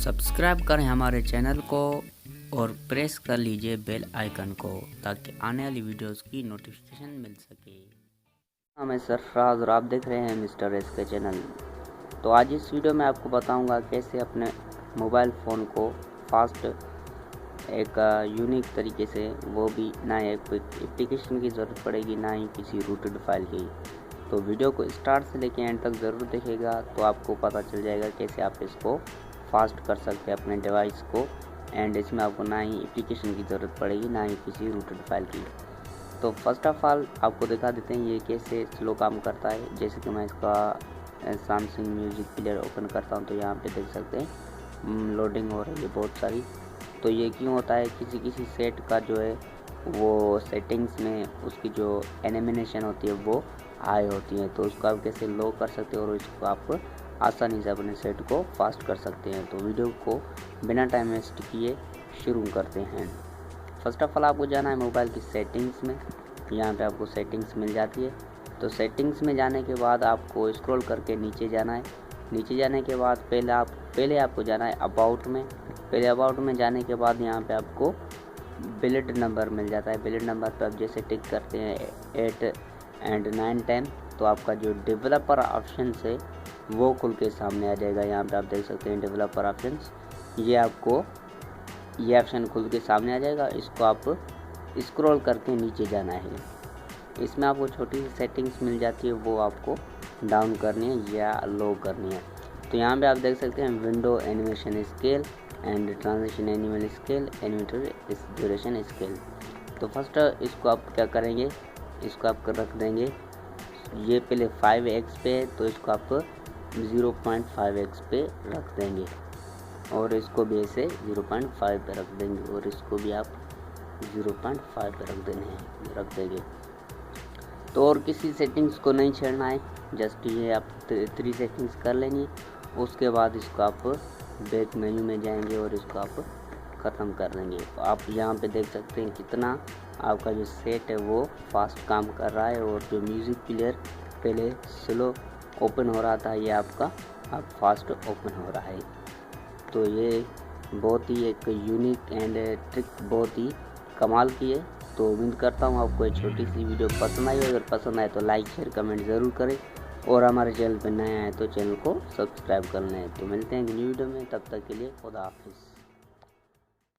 Subscribe करें हमारे channel को और प्रेस कर लीजिए बेल आइकन को ताकि आने वाली वीडियोस की नोटिफिकेशन मिल सके। मैं सरफराज और आप देख रहे हैं मिस्टर एस के चैनल। तो आज इस वीडियो में आपको बताऊंगा कैसे अपने मोबाइल फ़ोन को फास्ट एक यूनिक तरीके से, वो भी ना एक एप्लीकेशन की ज़रूरत पड़ेगी ना ही किसी रूटेड फाइल की। तो वीडियो को स्टार्ट से लेकर एंड तक ज़रूर देखिएगा तो आपको पता चल जाएगा कैसे आप इसको फास्ट कर सकते हैं अपने डिवाइस को। एंड इसमें आपको ना ही एप्लीकेशन की ज़रूरत पड़ेगी ना ही किसी रूटेड फाइल की। तो फर्स्ट ऑफ ऑल आपको दिखा देते हैं ये कैसे स्लो काम करता है। जैसे कि मैं इसका सैमसंग म्यूजिक प्लेयर ओपन करता हूँ तो यहाँ पे देख सकते हैं लोडिंग हो रही है बहुत सारी। तो ये क्यों होता है, किसी सेट का जो है वो सेटिंग्स में उसकी जो एनिमेशन होती है वो हाई होती है, तो उसको आप कैसे लो कर सकते हो और इसको आप आसानी से अपने सेट को फास्ट कर सकते हैं। तो वीडियो को बिना टाइम वेस्ट किए शुरू करते हैं। फर्स्ट ऑफ ऑल आपको जाना है मोबाइल की सेटिंग्स में। यहाँ पे आपको सेटिंग्स मिल जाती है। तो सेटिंग्स में जाने के बाद आपको स्क्रॉल करके नीचे जाना है। नीचे जाने के बाद पहले आपको जाना है अबाउट में। पहले अबाउट में जाने के बाद यहाँ पे आपको बिल्ड नंबर मिल जाता है। बिल्ड नंबर पर आप जैसे टिक करते हैं 8 एंड 9 10 तो आपका जो डेवलपर ऑप्शन है वो खुल के सामने आ जाएगा। यहाँ पे आप देख सकते हैं डेवलपर ऑप्शंस, ये ऑप्शन खुल के सामने आ जाएगा। इसको आप स्क्रॉल करके नीचे जाना है। इसमें आपको छोटी सी सेटिंग्स मिल जाती है, वो आपको डाउन करनी है या लो करनी है। तो यहाँ पे आप देख सकते हैं window animation scale and transition animal scale, animator duration scale. तो फर्स्ट इसको आप क्या करेंगे, इसको आप रख देंगे, ये पहले 5x पे है तो इसको आप 0.5x पे रख देंगे और इसको भी ऐसे 0.5 पे रख देंगे और इसको भी आप 0.5 पे रख देंगे। तो और किसी सेटिंग्स को नहीं छेड़ना है, जस्ट ये आप 3 सेटिंग्स कर लेंगे। उसके बाद इसको आप बैक मेन्यू में जाएंगे और इसको आप ख़त्म कर देंगे। तो आप यहाँ पे देख सकते हैं कितना आपका जो सेट है वो फास्ट काम कर रहा है और जो म्यूज़िक प्लेयर पहले स्लो ओपन हो रहा था ये आपका अब फास्ट ओपन हो रहा है। तो ये बहुत ही एक यूनिक एंड ट्रिक बहुत ही कमाल की है। तो उम्मीद करता हूँ आपको ये छोटी सी वीडियो पसंद आई। अगर पसंद आए तो लाइक शेयर कमेंट ज़रूर करें और हमारे चैनल पर नए आए तो चैनल को सब्सक्राइब कर लें। तो मिलते हैं न्यू वीडियो में, तब तक के लिए खुदा हाफिज़।